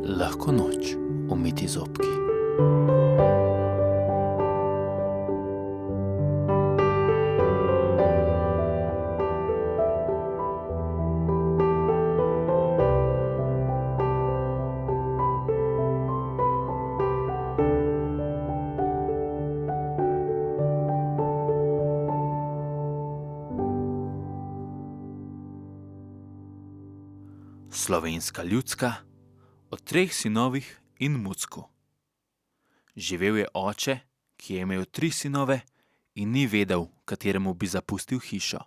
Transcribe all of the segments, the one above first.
Lahko noč, umiti zobki. Slovenska ljudska o 3 sinovih in mucku. Živel je oče, ki je imel 3 sinove in ni vedel, kateremu bi zapustil hišo.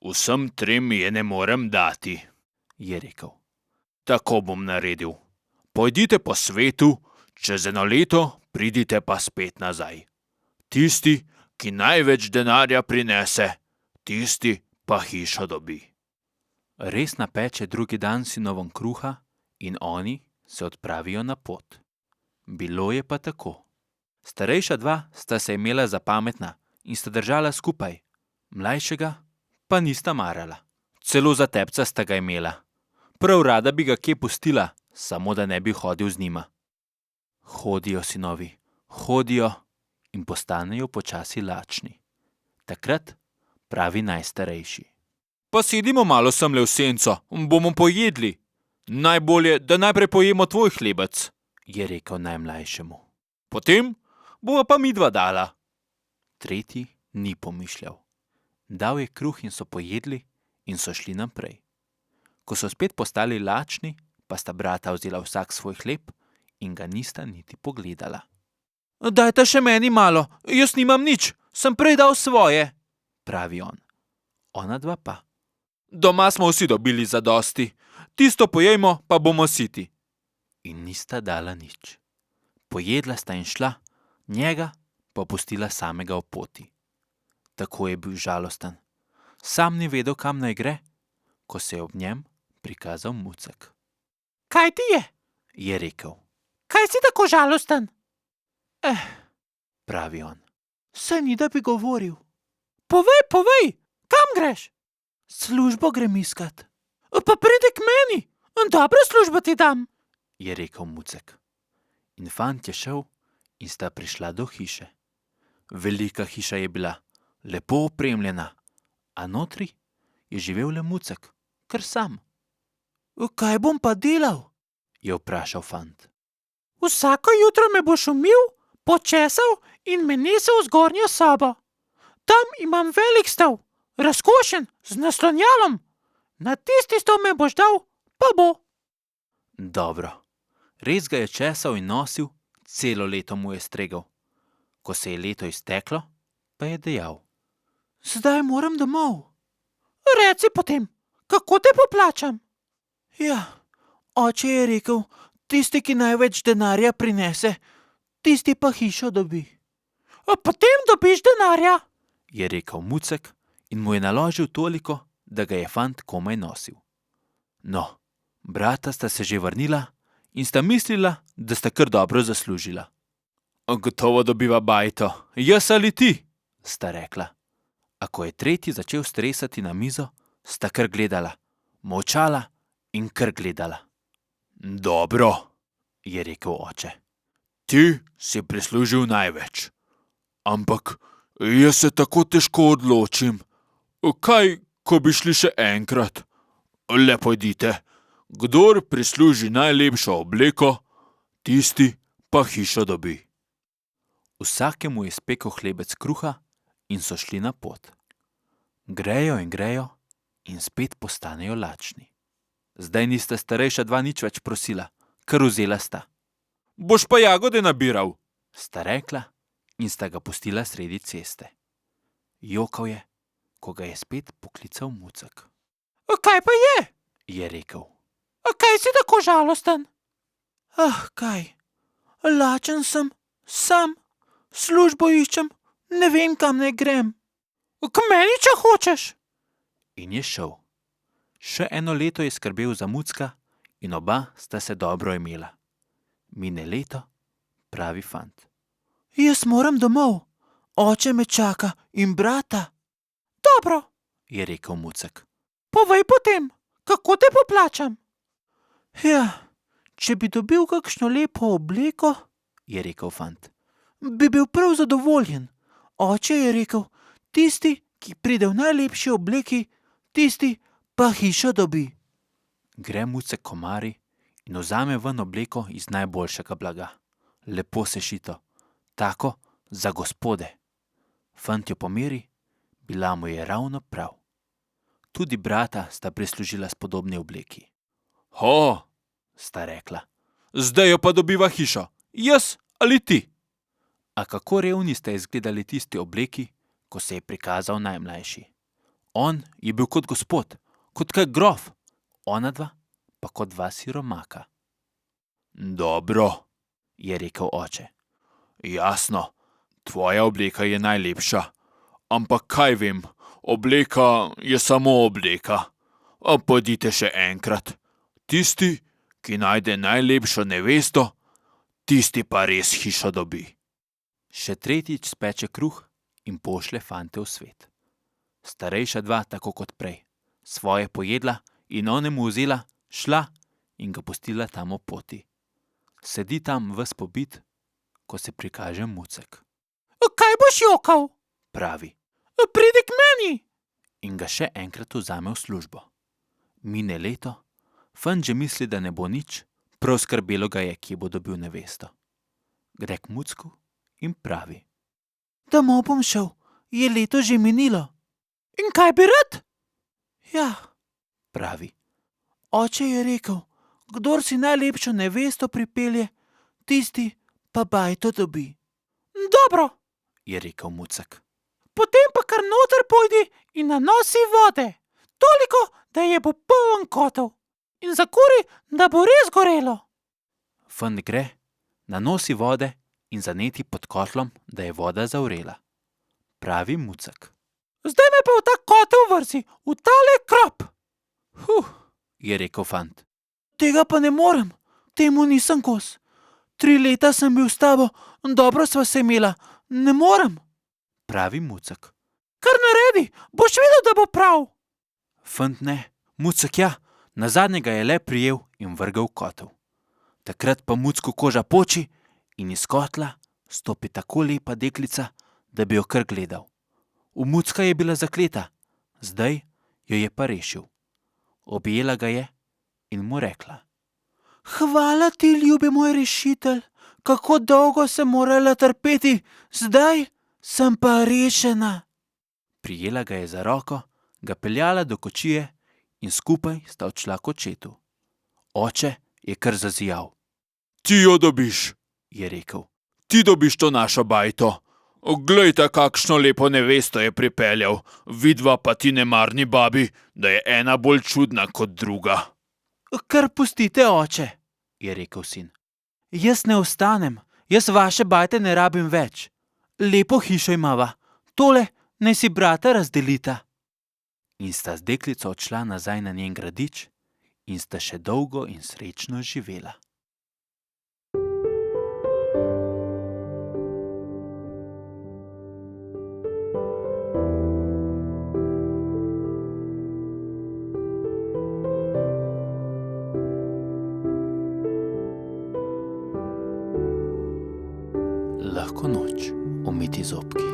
Vsem 3 je ne morem dati, je rekel. Tako bom naredil. Pojdite po svetu, čez 1 leto pridite pa spet nazaj. Tisti, ki največ denarja prinese, tisti pa hišo dobi. Res napeče drugi dan sinovom kruha in oni se odpravijo na pot. Bilo je pa tako. Starejša 2 sta se imela za pametna in sta držala skupaj, mlajšega pa nista marala. Celo za tepca sta ga imela. Prav rada bi ga kje pustila, samo da ne bi hodil z njima. Hodijo sinovi, hodijo in postanejo počasi lačni. Takrat pravi najstarejši. Pa sedimo malo semle v senco, bomo pojedli. Najbolje, da najprej pojemo tvoj hlebec, je rekel najmlajšemu. Potem bova pa midva dala. Tretji ni pomišljal. Dal je kruh in so pojedli in so šli naprej. Ko so spet postali lačni, pa sta brata vzela vsak svoj hleb in ga nista niti pogledala. Dajte še meni malo, jaz nimam nič, sem prej dal svoje, pravi on. Ona 2 pa. Doma smo vsi dobili zadosti, tisto pojejmo, pa bomo siti. In nista dala nič. Pojedla sta in šla, njega pa pustila samega v poti. Tako je bil žalosten. Sam ni vedel, kam naj gre, ko se je ob njem prikazal mucek. Kaj ti je? Je rekel. Kaj si tako žalosten? Pravi on. Saj ni, da bi govoril. Povej, kam greš? Službo grem iskat. Pa pridi k meni, dobro službo ti dam, je rekel mucek. In fant je šel in sta prišla do hiše. Velika hiša je bila, lepo opremljena, a notri je živel le mucek, kar sam. Kaj bom pa delal? Je vprašal fant. Vsako jutro me boš umil, počesal in me nesel v zgornjo sobo. Tam imam velik stol, razkošen, z naslonjalom. Na tisti stol me boš dal, pa bo. Dobro. Res ga je česal in nosil, celo leto mu je stregel. Ko se je leto izteklo, pa je dejal. Zdaj moram domov. Reci potem, kako te poplačam? Ja, oče je rekel, tisti, ki največ denarja prinese, tisti pa hišo dobi. Potem dobiš denarja, je rekel mucek in mu je naložil toliko, da ga je fant komaj nosil. No, brata sta se že vrnila in sta mislila, da sta kar dobro zaslužila. Gotovo dobiva bajto, jaz ali ti, sta rekla. A ko je tretji začel stresati na mizo, sta kar gledala, molčala in kar gledala. Dobro, je rekel oče. Ti si prislužil največ. Ampak jaz se tako težko odločim. Kaj, ko bi šli še enkrat? Le pojdite. Kdor prisluži najlepšo obleko, tisti pa hišo dobi. Vsakemu je spekel hlebec kruha in so šli na pot. Grejo in spet postanejo lačni. Zdaj nista starejša 2 nič več prosila, kar vzela sta. Boš pa jagode nabiral, sta rekla in sta ga pustila sredi ceste. Jokal je, ko ga je spet poklical mucek. Kaj pa je? Je rekel. Kaj si tako žalosten? Kaj? Lačen sem, sam, službo iščem, ne vem, kam naj grem. K meni, če hočeš. In je šel. Še 1 leto je skrbel za mucka in oba sta se dobro imela. Mine leto, pravi fant. Jaz moram domov, oče me čaka in brata. Dobro, je rekel mucek. Povej potem, kako te poplačam. Ja, Če bi dobil kakšno lepo obleko, je rekel fant, bi bil prav zadovoljen. Oče je rekel, tisti, ki pride v najlepši obleki, tisti pa hišo dobi. Gre Mucek k omari in vzame ven obleko iz najboljšega blaga. Lepo sešito, tako za gospode. Fant jo pomeri, bila mu je ravno prav. Tudi brata sta prislužila spodobni obleki. Ho, sta rekla, zdaj jo pa dobiva hišo, jaz ali ti? A kako revni sta izgledali tisti obleki, ko se je prikazal najmlajši. On je bil kot gospod, kot kak grof, onadva pa kot dva siromaka. Dobro, je rekel oče. Jasno, tvoja obleka je najlepša, ampak kaj vem, obleka je samo obleka. A pojdite še enkrat. Tisti, ki najde najlepšo nevesto, tisti pa res hišo dobi. Še tretjič speče kruh in pošlje fante v svet. Starejša dva, tako kot prej, svoje pojedla in onemu vzela, šla in ga pustila tam ob poti. Sedi tam ves pobit, ko se prikaže Mucek. Kaj boš jokal? Pravi. Pridi k meni! In ga še enkrat vzame v službo. Mine leto, fant že misli, da ne bo nič, prav skrbelo ga je, kje bo dobil nevesto. Gre k Mucku in pravi. Domov bom šel, je leto že minilo. In kaj bi rad? Ja, pravi. Oče je rekel, kdor si najlepšo nevesto pripelje, tisti pa bajto dobi. Dobro, je rekel Mucek. Potem pa kar noter pojdi in nanosi vode, toliko, da je bo poln kotel. In zakuri, da bo res gorelo. Fant gre, nanosi vode in zaneti pod kotlom, da je voda zavrela. Pravi Mucek. Zdaj me pa v ta kotel vrzi, v tale krop. Je rekel fant. Tega pa ne morem, temu nisem kos. 3 leta sem bil s tabo, dobro sva se imela, ne morem. Pravi Mucek. Kar naredi, boš videl, da bo prav. Fant ne, Mucek ja, nazadnje ga je le prijel in vrgel v kotel. Takrat pa Mucku koža poči in iz kotla stopi tako lepa deklica, da bi jo kar gledal. V Mucka je bila zakleta, zdaj jo je pa rešil. Objela ga je in mu rekla. Hvala ti, ljubi moj rešitelj, kako dolgo sem morala trpeti, zdaj sem pa rešena. Prijela ga je za roko, ga peljala do kočije in skupaj sta odšla k očetu. Oče je kar zazijal. Ti jo dobiš, je rekel. Ti dobiš to našo bajto. Glejte, kakšno lepo nevesto je pripeljal, vidva pa ti nemarni babi, da je ena bolj čudna kot druga. Kar pustite, oče, je rekel sin. Jaz ne ostanem, jaz vaše bajte ne rabim več. Lepo hišo imava, tole naj si brata razdelita. In sta z deklico odšla nazaj na njen gradič in sta še dolgo in srečno živela. Lahko noč, umiti zobki.